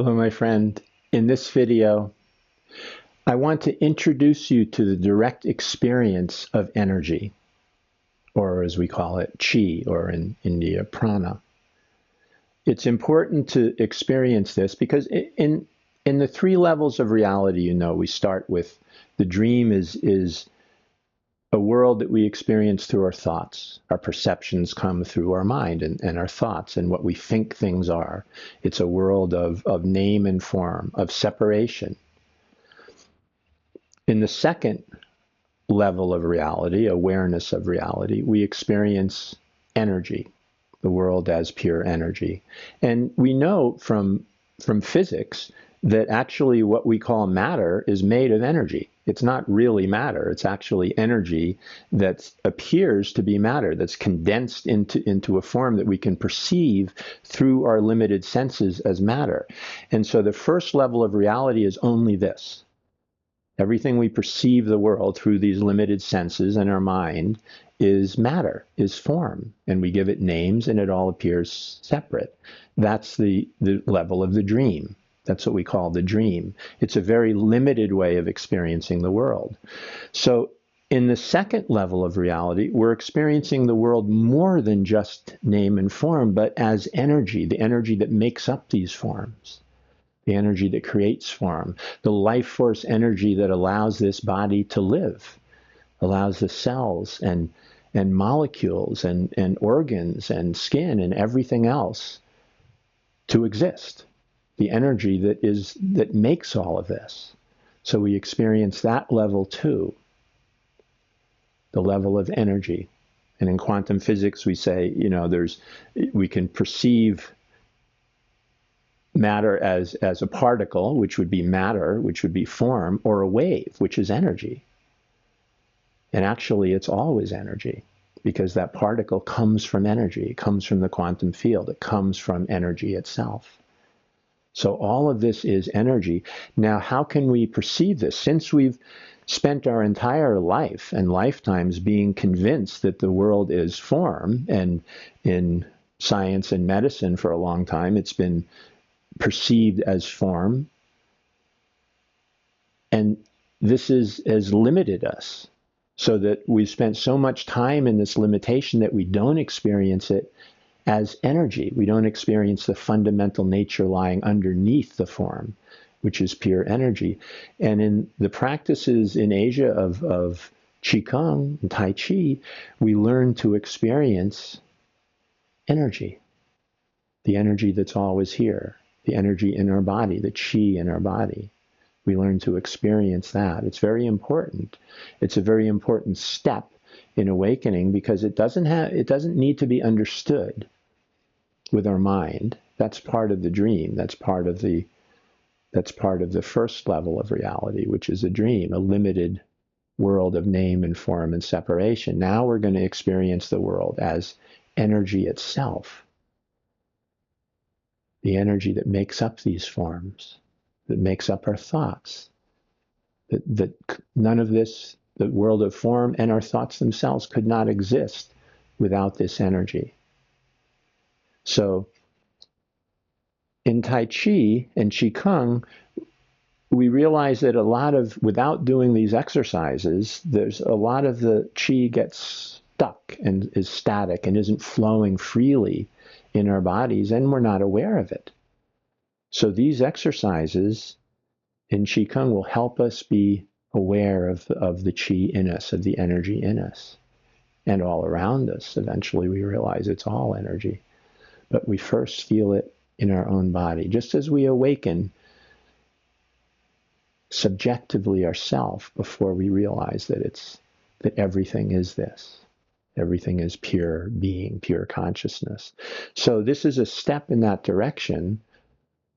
Hello, my friend. In this video, I want to introduce you to the direct experience of energy, or as we call it, chi, or in India, prana. It's important to experience this because in the three levels of reality, we start with the dream is a world that we experience through our thoughts. Our perceptions come through our mind and our thoughts and what we think things are. It's a world of name and form, of separation. In the second level of reality, awareness of reality, we experience energy, the world as pure energy. And we know from physics that actually what we call matter is made of energy. It's not really matter. It's actually energy that appears to be matter, that's condensed into a form that we can perceive through our limited senses as matter. And so the first level of reality is only this. Everything we perceive the world through these limited senses in our mind is matter, is form. And we give it names and it all appears separate. That's the level of the dream. That's what we call the dream. It's a very limited way of experiencing the world. So in the second level of reality, we're experiencing the world more than just name and form, but as energy, the energy that makes up these forms, the energy that creates form, the life force energy that allows this body to live, allows the cells and molecules and organs and skin and everything else to exist. The energy that makes all of this. So we experience that level too, the level of energy. And in quantum physics, we say, we can perceive matter as a particle, which would be matter, which would be form, or a wave, which is energy. And actually, it's always energy, because that particle comes from energy. It comes from the quantum field. It comes from energy itself. So all of this is energy. Now, how can we perceive this? Since we've spent our entire life and lifetimes being convinced that the world is form, and in science and medicine for a long time, it's been perceived as form, and this has limited us, so that we've spent so much time in this limitation that we don't experience it as energy. We don't experience the fundamental nature lying underneath the form, which is pure energy. And in the practices in Asia of Qigong and Tai Chi, we learn to experience energy, the energy that's always here, the energy in our body, the Qi in our body. We learn to experience that. It's very important. It's a very important step in awakening, because it doesn't need to be understood with our mind. That's part of the dream. That's part of the first level of reality, which is a dream, a limited world of name and form and separation. Now we're going to experience the world as energy itself, the energy that makes up these forms, that makes up our thoughts, that none of this, the world of form and our thoughts themselves, could not exist without this energy. So in Tai Chi and Qigong, we realize that without doing these exercises, there's a lot of the Qi gets stuck and is static and isn't flowing freely in our bodies, and we're not aware of it. So these exercises in Qigong will help us be aware of the Qi in us, of the energy in us and all around us. Eventually we realize it's all energy. But we first feel it in our own body, just as we awaken subjectively ourselves before we realize that everything is this. Everything is pure being, pure consciousness. So this is a step in that direction.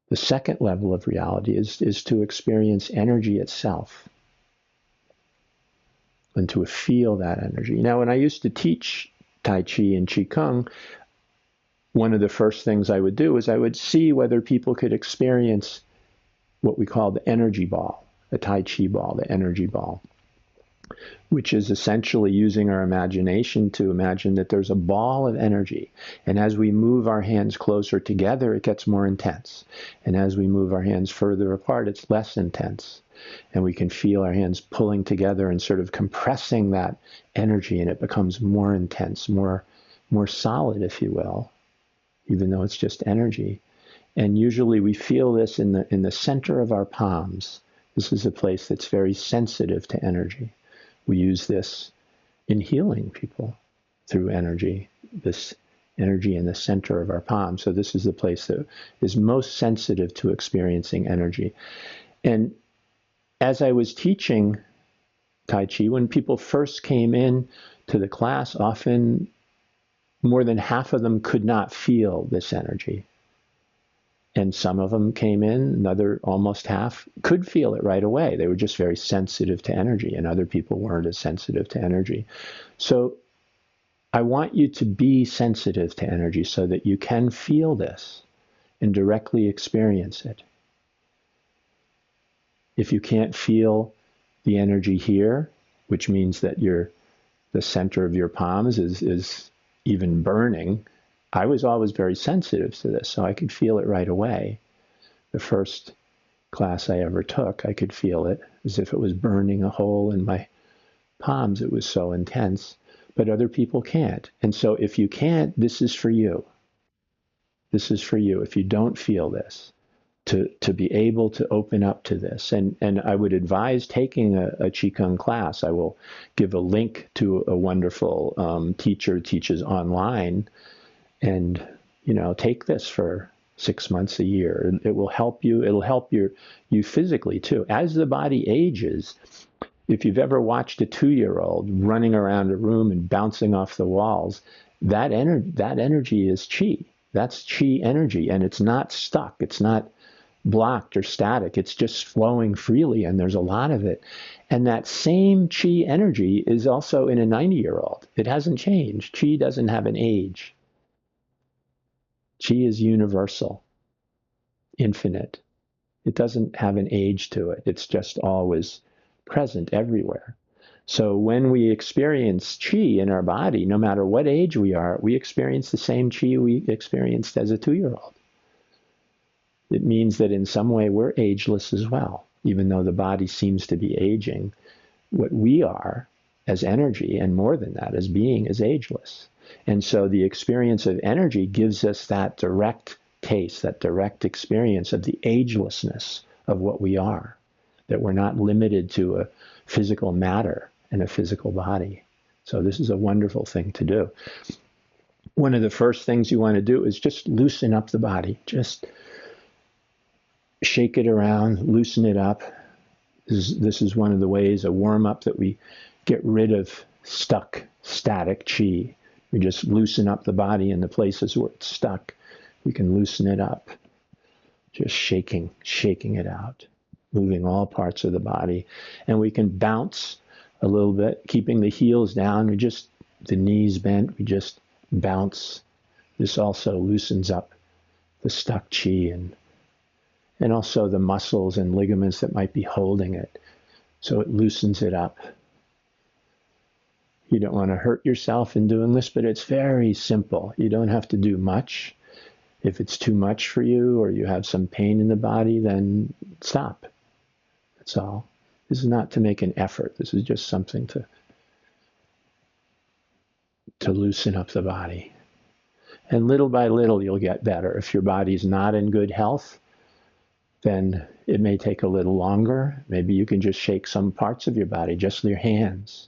The second level of reality is to experience energy itself and to feel that energy. Now, when I used to teach Tai Chi and Qigong, one of the first things I would do is I would see whether people could experience what we call the energy ball, the Tai Chi ball, the energy ball. which is essentially using our imagination to imagine that there's a ball of energy. And as we move our hands closer together, it gets more intense. And as we move our hands further apart, it's less intense. And we can feel our hands pulling together and sort of compressing that energy, and it becomes more intense, more solid, if you will, even though it's just energy. And usually we feel this in the center of our palms. This is a place that's very sensitive to energy. We use this in healing people through energy, this energy in the center of our palm. So this is the place that is most sensitive to experiencing energy. And as I was teaching Tai Chi, when people first came in to the class, often more than half of them could not feel this energy. And some of them came in, another almost half could feel it right away. They were just very sensitive to energy, and other people weren't as sensitive to energy. So I want you to be sensitive to energy so that you can feel this and directly experience it. If you can't feel the energy here, which means that the center of your palms is even burning, I was always very sensitive to this, so I could feel it right away. The first class I ever took, I could feel it as if it was burning a hole in my palms. It was so intense, but other people can't. And so if you can't, this is for you. This is for you. If you don't feel this, to be able to open up to this. And I would advise taking a Qigong class. I will give a link to a wonderful teacher teaches online. And, take this for 6 months, a year. It will help you. It'll help you physically, too. As the body ages, if you've ever watched a 2-year-old running around a room and bouncing off the walls, that energy is qi. That's qi energy, and it's not stuck. It's not blocked or static. It's just flowing freely, and there's a lot of it. And that same qi energy is also in a 90-year-old. It hasn't changed. Qi doesn't have an age. Qi is universal, infinite. It doesn't have an age to it. It's just always present everywhere. So when we experience qi in our body, no matter what age we are, we experience the same qi we experienced as a 2-year-old. It means that in some way we're ageless as well, even though the body seems to be aging. What we are as energy, and more than that, as being, is ageless. And so the experience of energy gives us that direct taste, that direct experience of the agelessness of what we are, that we're not limited to a physical matter and a physical body. So this is a wonderful thing to do. One of the first things you want to do is just loosen up the body. Just shake it around, loosen it up. This is one of the ways, a warm-up, that we get rid of stuck, static qi. We just loosen up the body in the places where it's stuck. We can loosen it up. Just shaking it out, moving all parts of the body. And we can bounce a little bit, keeping the heels down. The knees bent, we just bounce. This also loosens up the stuck qi and also the muscles and ligaments that might be holding it. So it loosens it up. You don't want to hurt yourself in doing this, but it's very simple. You don't have to do much. If it's too much for you or you have some pain in the body, then stop. That's all. This is not to make an effort. This is just something to loosen up the body. And little by little, you'll get better. If your body's not in good health, then it may take a little longer. Maybe you can just shake some parts of your body, just your hands,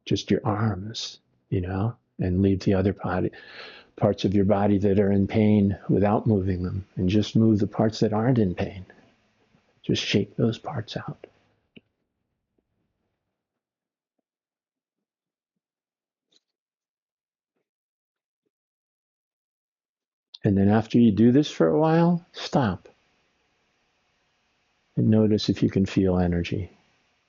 just your arms, and leave the other parts of your body that are in pain without moving them, and just move the parts that aren't in pain. Just shake those parts out. And then after you do this for a while, stop. And notice if you can feel energy.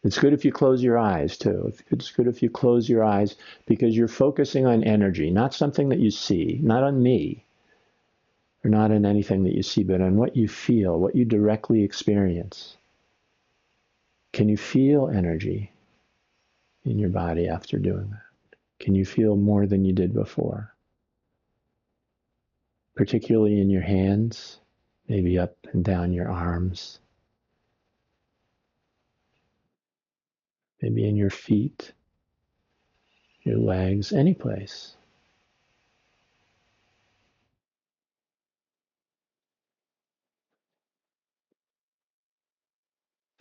It's good if you close your eyes, too. It's good if you close your eyes, because you're focusing on energy, not something that you see, not on me, or not on anything that you see, but on what you feel, what you directly experience. Can you feel energy? in your body after doing that? Can you feel more than you did before? Particularly in your hands, maybe up and down your arms, maybe in your feet, your legs, any place.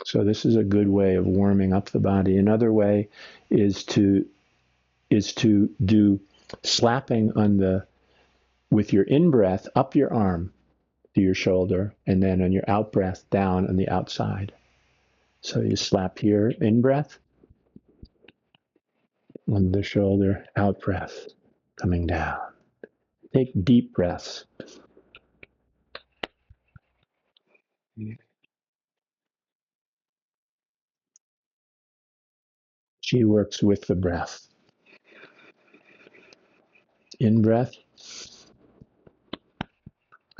So this is a good way of warming up the body. Another way is to do slapping on with your in-breath up your arm to your shoulder, and then on your out-breath down on the outside. So you slap here, in-breath, on the shoulder, out-breath, coming down. Take deep breaths. She works with the breath. In-breath,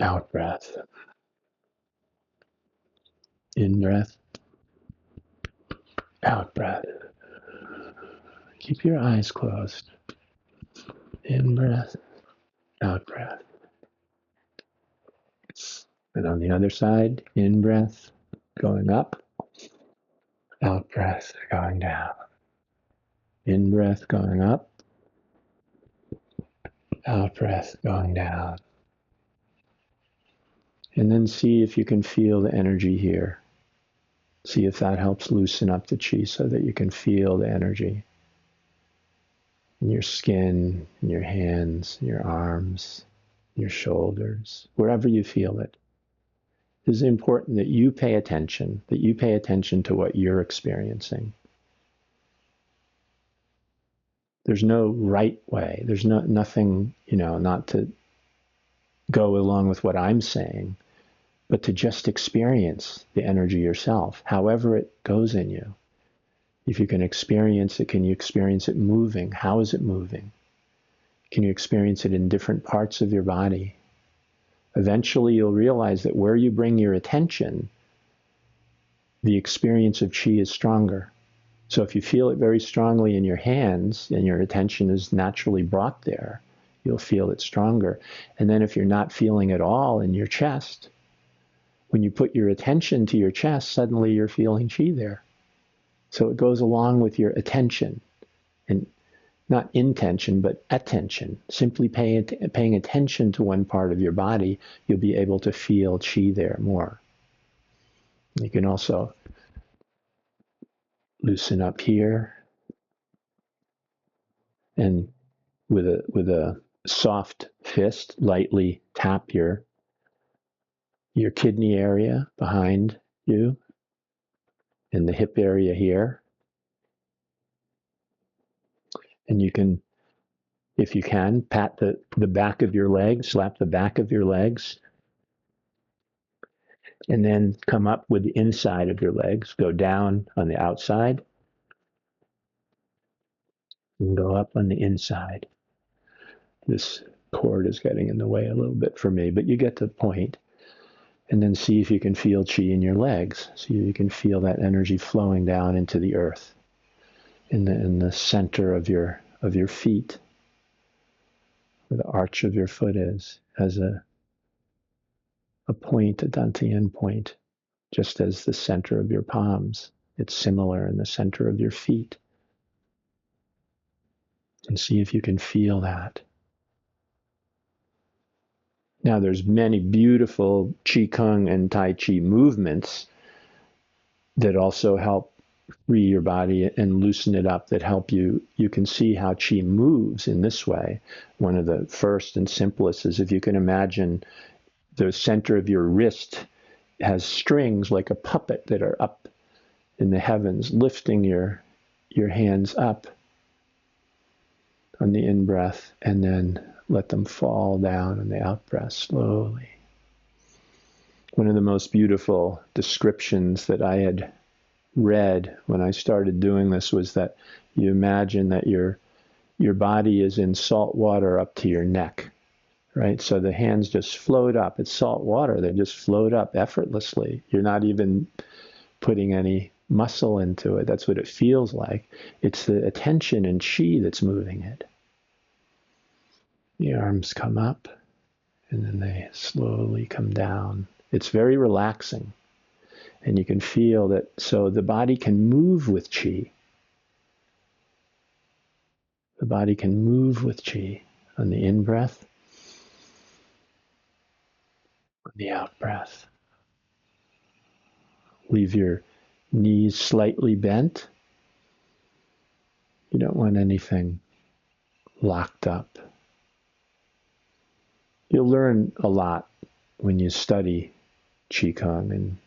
out-breath. In-breath, out-breath. Keep your eyes closed. In-breath, out-breath. And on the other side, in-breath, going up, out-breath, going down. In-breath, going up, out-breath, going down. And then see if you can feel the energy here. See if that helps loosen up the chi so that you can feel the energy in your skin, in your hands, in your arms, your shoulders, wherever you feel it. It is important that you pay attention to what you're experiencing. There's no right way. There's nothing, not to go along with what I'm saying, but to just experience the energy yourself, however it goes in you. If you can experience it, can you experience it moving? How is it moving? Can you experience it in different parts of your body? Eventually, you'll realize that where you bring your attention, the experience of chi is stronger. So if you feel it very strongly in your hands and your attention is naturally brought there, you'll feel it stronger. And then if you're not feeling it all in your chest, when you put your attention to your chest, suddenly you're feeling chi there. So it goes along with your attention, and not intention, but attention. Simply paying attention to one part of your body, you'll be able to feel chi there more. You can also loosen up here, and with a soft fist, lightly tap your kidney area behind you, and the hip area here. And you can, if you can, pat the back of your legs, slap the back of your legs, and then come up with the inside of your legs, go down on the outside, and go up on the inside. This cord is getting in the way a little bit for me, but you get the point. And then see if you can feel chi in your legs. See if you can feel that energy flowing down into the earth, in the center of your feet, where the arch of your foot is, as a point, a Dantian point, just as the center of your palms. It's similar in the center of your feet. And see if you can feel that. Now, there's many beautiful Qigong and Tai Chi movements that also help free your body and loosen it up, that help you. You can see how Qi moves in this way. One of the first and simplest is, if you can imagine, the center of your wrist has strings like a puppet that are up in the heavens, lifting your hands up on the in-breath, and then let them fall down on the out-breath slowly. One of the most beautiful descriptions that I had read when I started doing this was that you imagine that your body is in salt water up to your neck, right? So the hands just float up. It's salt water. They just float up effortlessly. You're not even putting any muscle into it. That's what it feels like. It's the attention and chi that's moving it. The arms come up and then they slowly come down. It's very relaxing. And you can feel that, so the body can move with chi. The body can move with chi on the in-breath, on the out-breath. Leave your knees slightly bent. You don't want anything locked up. You'll learn a lot when you study Qigong and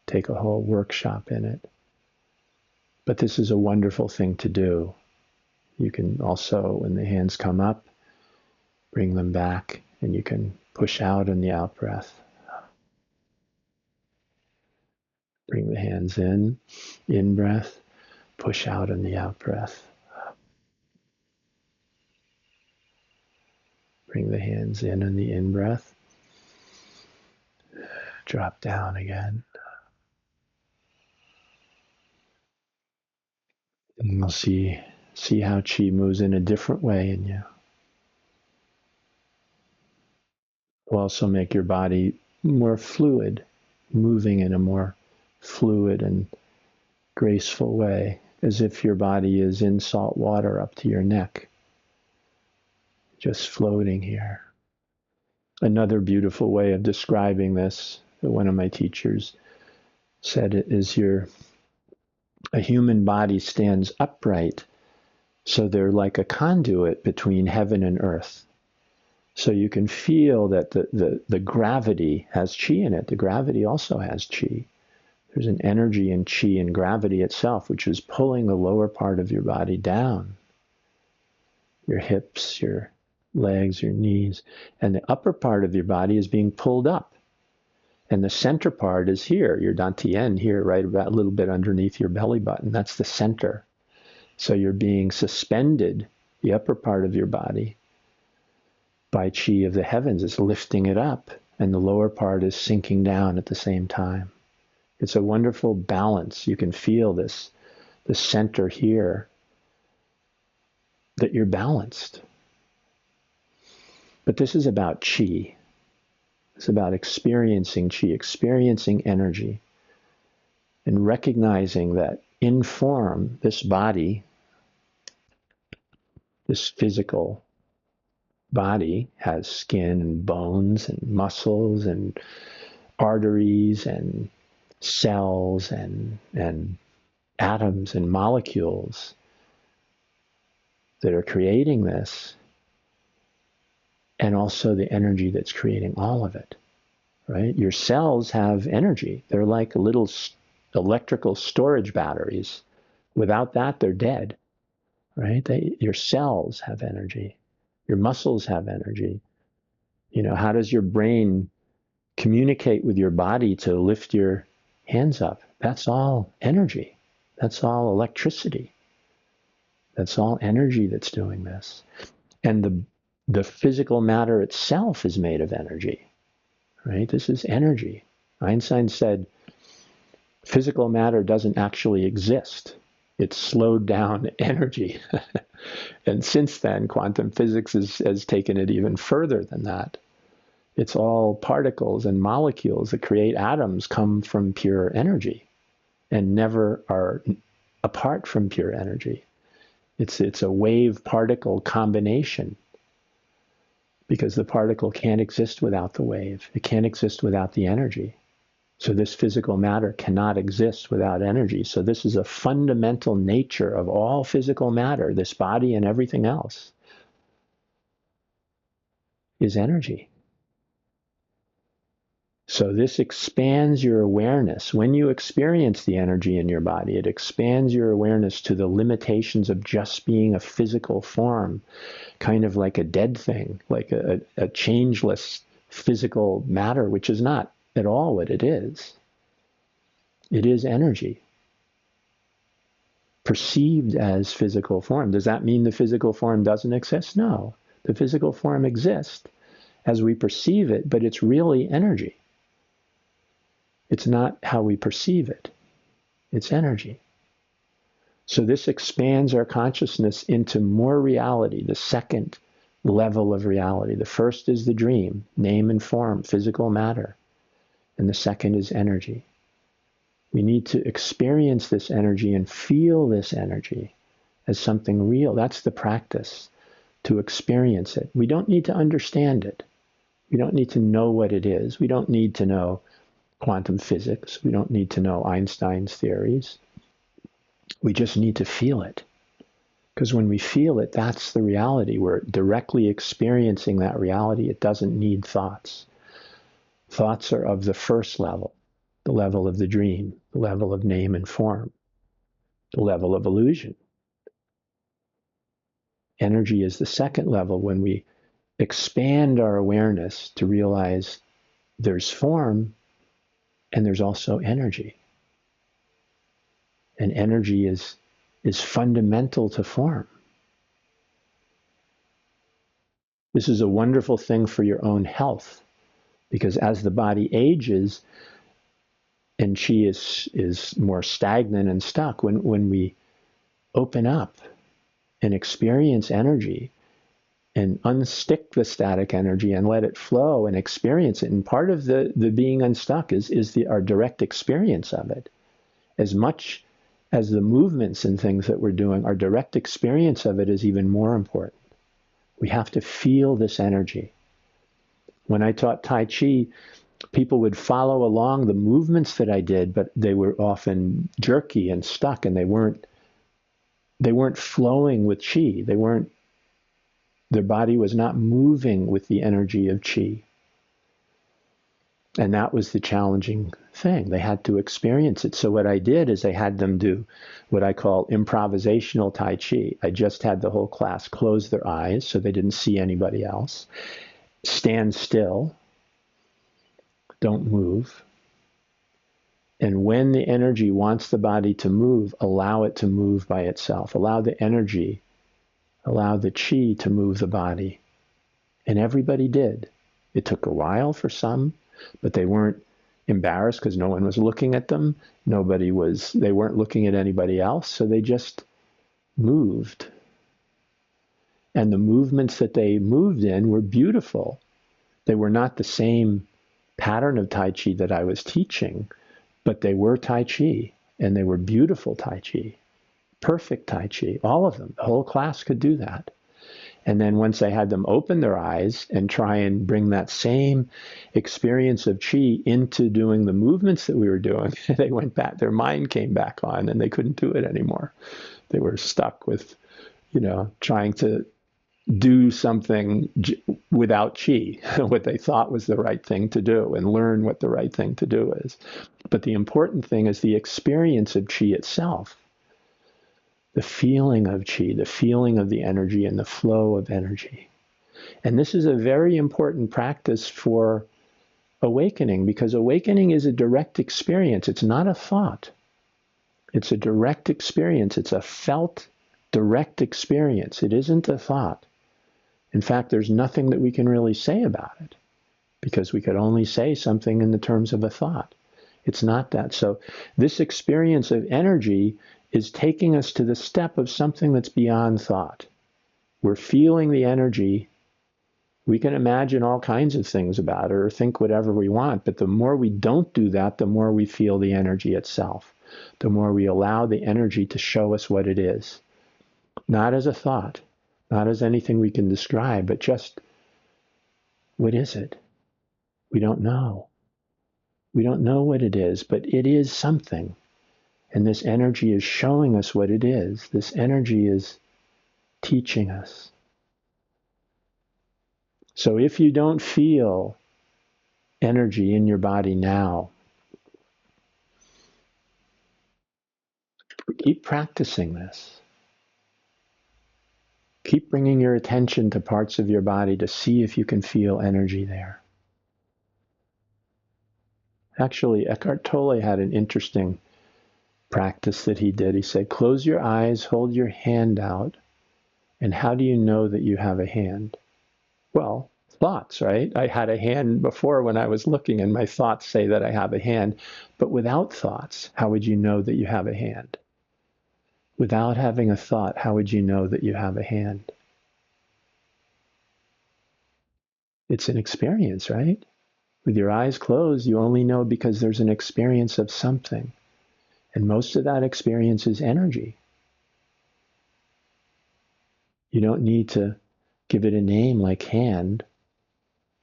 take a whole workshop in it. But this is a wonderful thing to do. You can also, when the hands come up, bring them back, and you can push out in the out-breath. Bring the hands in-breath, push out in the out-breath. Bring the hands in the in-breath. Drop down again. And we'll see how chi moves in a different way in you. Will also make your body more fluid, moving in a more fluid and graceful way, as if your body is in salt water up to your neck, just floating here. Another beautiful way of describing this, that one of my teachers said it, is a human body stands upright, so they're like a conduit between heaven and earth. So you can feel that the gravity has chi in it. The gravity also has chi. There's an energy in chi and gravity itself, which is pulling the lower part of your body down. Your hips, your legs, your knees. And the upper part of your body is being pulled up. And the center part is here, your dantian here, right about a little bit underneath your belly button. That's the center. So you're being suspended, the upper part of your body, by chi of the heavens. It's lifting it up, and the lower part is sinking down at the same time. It's a wonderful balance. You can feel this, the center here, that you're balanced. But this is about chi. It's about experiencing chi, experiencing energy, and recognizing that in form, this body, this physical body, has skin and bones and muscles and arteries and cells and atoms and molecules that are creating this, and also the energy that's creating all of it, right? Your cells have energy. They're like little electrical storage batteries. Without that, they're dead, right? Your cells have energy. Your muscles have energy. You know, how does your brain communicate with your body to lift your hands up? That's all energy. That's all electricity. That's all energy that's doing this. And the physical matter itself is made of energy, right? This is energy. Einstein said physical matter doesn't actually exist. It's slowed down energy. And since then, quantum physics has taken it even further than that. It's all particles and molecules that create atoms come from pure energy and never are apart from pure energy. It's a wave-particle combination, because the particle can't exist without the wave. It can't exist without the energy. So this physical matter cannot exist without energy. So this is a fundamental nature of all physical matter, this body and everything else, is energy. So this expands your awareness. When you experience the energy in your body, it expands your awareness to the limitations of just being a physical form, kind of like a dead thing, like a changeless physical matter, which is not at all what it is. It is energy, perceived as physical form. Does that mean the physical form doesn't exist? No. The physical form exists as we perceive it, but it's really energy. It's not how we perceive it. It's energy. So this expands our consciousness into more reality, the second level of reality. The first is the dream, name and form, physical matter. And the second is energy. We need to experience this energy and feel this energy as something real. That's the practice, to experience it. We don't need to understand it. We don't need to know what it is. We don't need to know quantum physics. We don't need to know Einstein's theories. We just need to feel it. Because when we feel it, that's the reality. We're directly experiencing that reality. It doesn't need thoughts. Thoughts are of the first level, the level of the dream, the level of name and form, the level of illusion. Energy is the second level when we expand our awareness to realize there's form and there's also energy. And energy is fundamental to form. This is a wonderful thing for your own health, because as the body ages and chi is more stagnant and stuck, when we open up and experience energy and unstick the static energy and let it flow and experience it. And part of the being unstuck is our direct experience of it. As much as the movements and things that we're doing, our direct experience of it is even more important. We have to feel this energy. When I taught Tai Chi, people would follow along the movements that I did, but they were often jerky and stuck, and they weren't flowing with chi. Their body was not moving with the energy of chi. And that was the challenging thing. They had to experience it. So what I did is I had them do what I call improvisational Tai Chi. I just had the whole class close their eyes so they didn't see anybody else. Stand still. Don't move. And when the energy wants the body to move, allow it to move by itself. Allow the energy, allow the chi to move the body. And everybody did. It took a while for some, but they weren't embarrassed because no one was looking at them. They weren't looking at anybody else, so they just moved. And the movements that they moved in were beautiful. They were not the same pattern of Tai Chi that I was teaching, but they were Tai Chi, and they were beautiful Tai Chi. Perfect Tai Chi, all of them. The whole class could do that. And then once I had them open their eyes and try and bring that same experience of chi into doing the movements that we were doing, they went back, their mind came back on and they couldn't do it anymore. They were stuck with, trying to do something without chi, what they thought was the right thing to do, and learn what the right thing to do is. But the important thing is the experience of chi itself. The feeling of chi, the feeling of the energy and the flow of energy. And this is a very important practice for awakening, because awakening is a direct experience. It's not a thought. It's a direct experience. It's a felt, direct experience. It isn't a thought. In fact, there's nothing that we can really say about it, because we could only say something in the terms of a thought. It's not that. So this experience of energy is taking us to the step of something that's beyond thought. We're feeling the energy. We can imagine all kinds of things about it or think whatever we want, but the more we don't do that, the more we feel the energy itself, the more we allow the energy to show us what it is. Not as a thought, not as anything we can describe, but just, what is it? We don't know. We don't know what it is, but it is something. And this energy is showing us what it is. This energy is teaching us. So if you don't feel energy in your body now, keep practicing this. Keep bringing your attention to parts of your body to see if you can feel energy there. Actually, Eckhart Tolle had an interesting practice that he did. He said, close your eyes, hold your hand out, and how do you know that you have a hand? Well, thoughts, right? I had a hand before when I was looking, and my thoughts say that I have a hand. But without thoughts, how would you know that you have a hand? Without having a thought, how would you know that you have a hand? It's an experience, right? With your eyes closed, you only know because there's an experience of something. And most of that experience is energy. You don't need to give it a name like hand,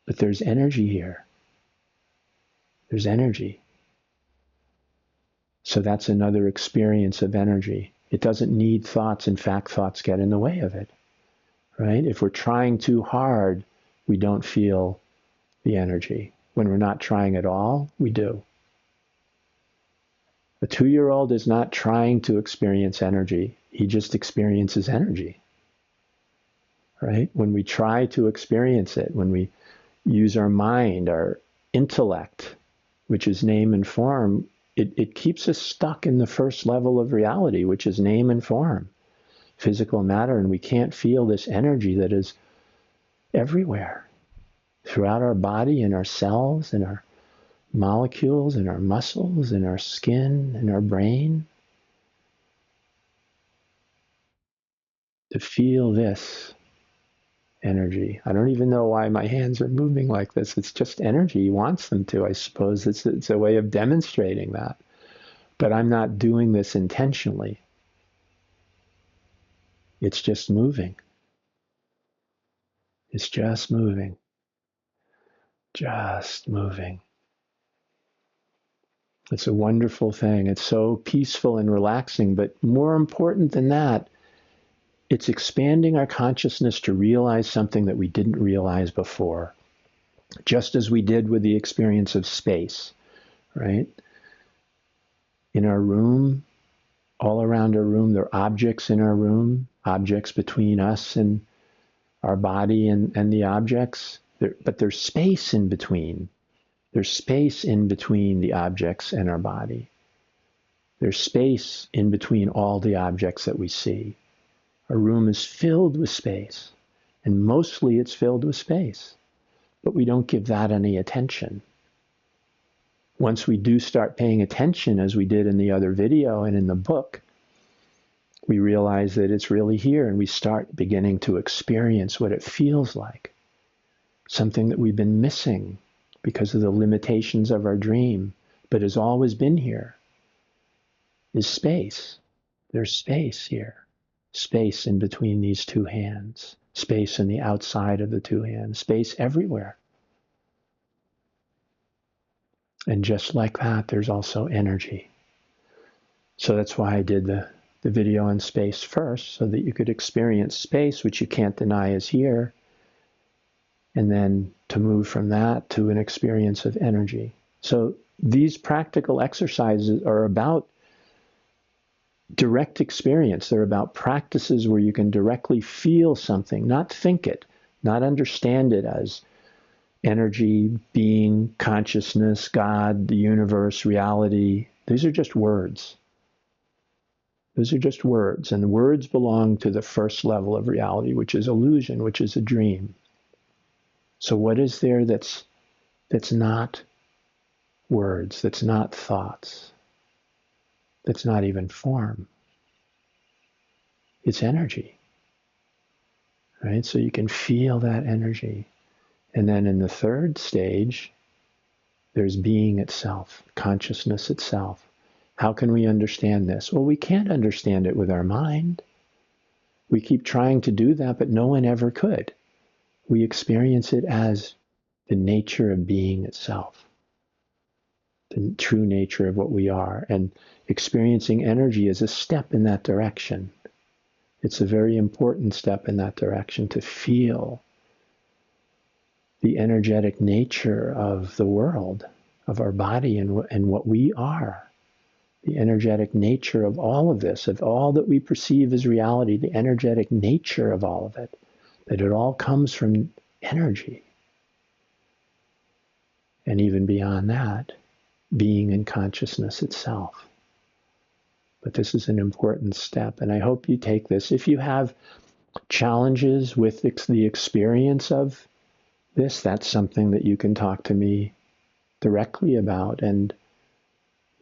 but there's energy here. There's energy. So that's another experience of energy. It doesn't need thoughts. In fact, thoughts get in the way of it, right? If we're trying too hard, we don't feel the energy. When we're not trying at all, we do. A 2-year-old is not trying to experience energy. He just experiences energy, right? When we try to experience it, when we use our mind, our intellect, which is name and form, it keeps us stuck in the first level of reality, which is name and form, physical matter, and we can't feel this energy that is everywhere, throughout our body, in our cells, in our molecules, in our muscles, in our skin, in our brain. To feel this energy. I don't even know why my hands are moving like this. It's just energy. He wants them to. I suppose it's a way of demonstrating that. But I'm not doing this intentionally. It's just moving. It's just moving. Just moving. It's a wonderful thing. It's so peaceful and relaxing. But more important than that, it's expanding our consciousness to realize something that we didn't realize before. Just as we did with the experience of space, right? In our room, all around our room, there are objects in our room, objects between us and our body and the objects. But there's space in between. There's space in between the objects and our body. There's space in between all the objects that we see. Our room is filled with space, and mostly it's filled with space. But we don't give that any attention. Once we do start paying attention, as we did in the other video and in the book, we realize that it's really here, and we start beginning to experience what it feels like. Something that we've been missing because of the limitations of our dream, but has always been here, is space. There's space here. Space in between these two hands. Space in the outside of the two hands. Space everywhere. And just like that, there's also energy. So that's why I did the video on space first, so that you could experience space, which you can't deny is here, and then to move from that to an experience of energy. So these practical exercises are about direct experience. They're about practices where you can directly feel something, not think it, not understand it as energy, being, consciousness, God, the universe, reality. These are just words. Those are just words, and the words belong to the first level of reality, which is illusion, which is a dream. So what is there that's not words, that's not thoughts, that's not even form? It's energy, right? So you can feel that energy. And then in the third stage, there's being itself, consciousness itself. How can we understand this? Well, we can't understand it with our mind. We keep trying to do that, but no one ever could. We experience it as the nature of being itself, the true nature of what we are. And experiencing energy is a step in that direction. It's a very important step in that direction, to feel the energetic nature of the world, of our body, and what we are. The energetic nature of all of this, of all that we perceive as reality, the energetic nature of all of it, that it all comes from energy. And even beyond that, being and consciousness itself. But this is an important step, and I hope you take this. If you have challenges with the experience of that's something that you can talk to me directly about, and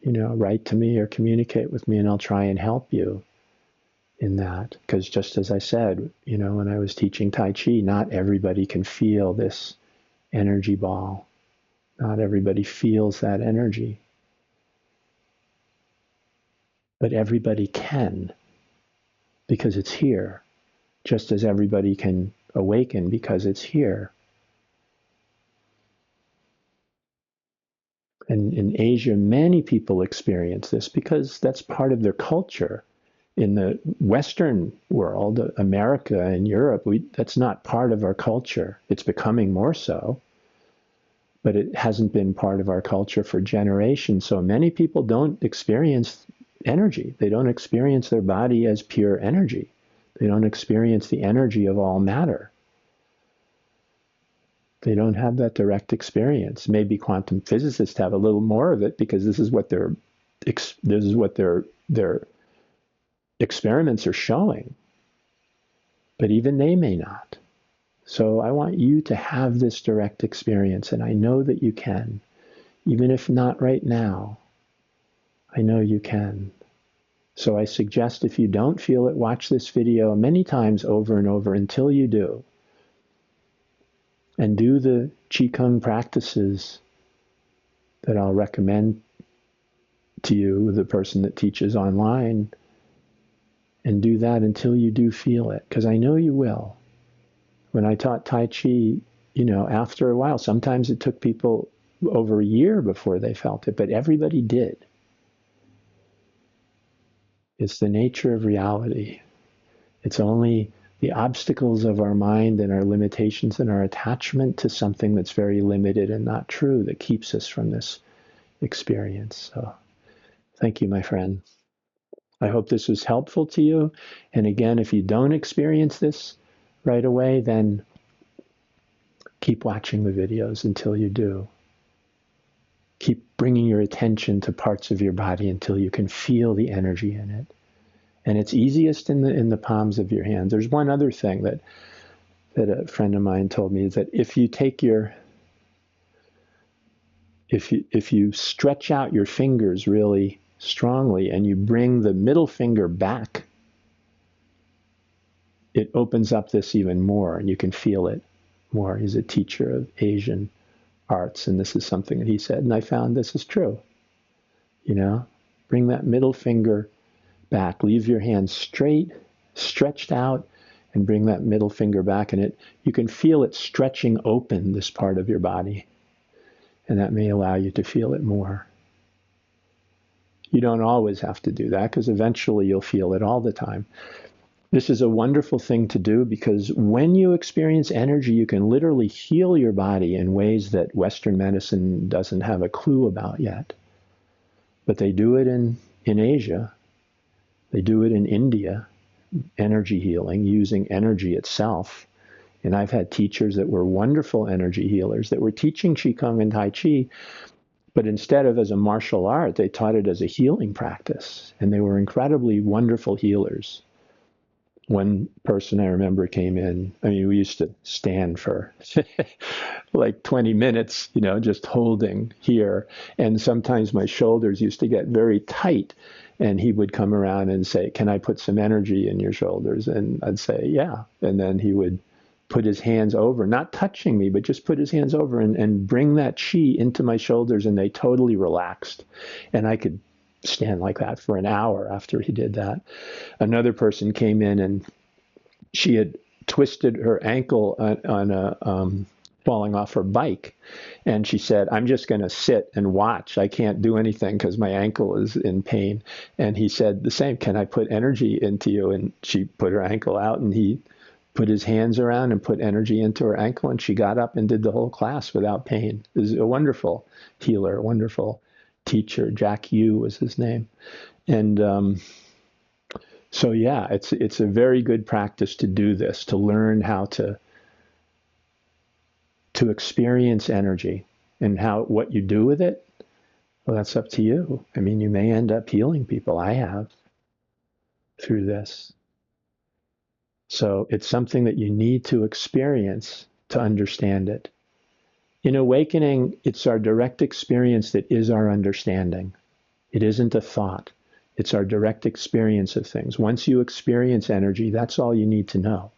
write to me or communicate with me, and I'll try and help you in that. Because just as I said, when I was teaching Tai Chi, not everybody can feel this energy ball. Not everybody feels that energy, but everybody can, because it's here, just as everybody can awaken because it's here. And in Asia, many people experience this because that's part of their culture. In the Western world, America and Europe, that's not part of our culture. It's becoming more so, but it hasn't been part of our culture for generations. So many people don't experience energy. They don't experience their body as pure energy. They don't experience the energy of all matter. They don't have that direct experience. Maybe quantum physicists have a little more of it because this is what their experiments are showing. But even they may not. So I want you to have this direct experience, and I know that you can. Even if not right now, I know you can. So I suggest if you don't feel it, watch this video many times over and over until you do. And do the Qigong practices that I'll recommend to you, the person that teaches online, and do that until you do feel it, because I know you will. When I taught Tai Chi, after a while, sometimes it took people over a year before they felt it, but everybody did. It's the nature of reality. It's only the obstacles of our mind and our limitations and our attachment to something that's very limited and not true that keeps us from this experience. So thank you, my friend. I hope this was helpful to you. And again, if you don't experience this right away, then keep watching the videos until you do. Keep bringing your attention to parts of your body until you can feel the energy in it. And it's easiest in the palms of your hands. There's one other thing that a friend of mine told me, is that if you stretch out your fingers really strongly and you bring the middle finger back, it opens up this even more and you can feel it more. He's a teacher of Asian arts, and this is something that he said, and I found this is true. Bring that middle finger back, leave your hands straight, stretched out, and bring that middle finger back, and you can feel it stretching open this part of your body, and that may allow you to feel it more. You don't always have to do that, because eventually you'll feel it all the time. This is a wonderful thing to do, because when you experience energy, you can literally heal your body in ways that Western medicine doesn't have a clue about yet. But they do it in Asia. They do it in India, energy healing, using energy itself. And I've had teachers that were wonderful energy healers that were teaching Qigong and Tai Chi, but instead of as a martial art, they taught it as a healing practice. And they were incredibly wonderful healers. One person I remember came in, we used to stand for like 20 minutes, just holding here. And sometimes my shoulders used to get very tight. And he would come around and say, "Can I put some energy in your shoulders?" And I'd say, "Yeah." And then he would put his hands over, not touching me, but just put his hands over and bring that chi into my shoulders, and they totally relaxed. And I could stand like that for an hour after he did that. Another person came in, and she had twisted her ankle on a falling off her bike. And she said, "I'm just going to sit and watch. I can't do anything because my ankle is in pain." And he said the same, "Can I put energy into you?" And she put her ankle out, and he put his hands around and put energy into her ankle. And she got up and did the whole class without pain. It was a wonderful healer, a wonderful teacher. Jack Yu was his name. And so, yeah, it's a very good practice to do this, to learn how to experience energy, and what you do with it. Well, that's up to you. You may end up healing people. I have, through this. So it's something that you need to experience to understand it. In awakening, it's our direct experience that is our understanding. It isn't a thought. It's our direct experience of things. Once you experience energy, that's all you need to know.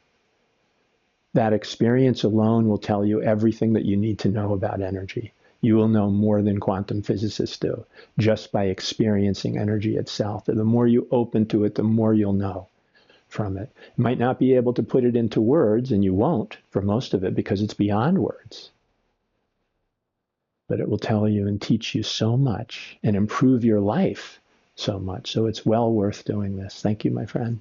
That experience alone will tell you everything that you need to know about energy. You will know more than quantum physicists do, just by experiencing energy itself. The more you open to it, the more you'll know from it. You might not be able to put it into words, and you won't for most of it because it's beyond words. But it will tell you and teach you so much and improve your life so much. So it's well worth doing this. Thank you, my friend.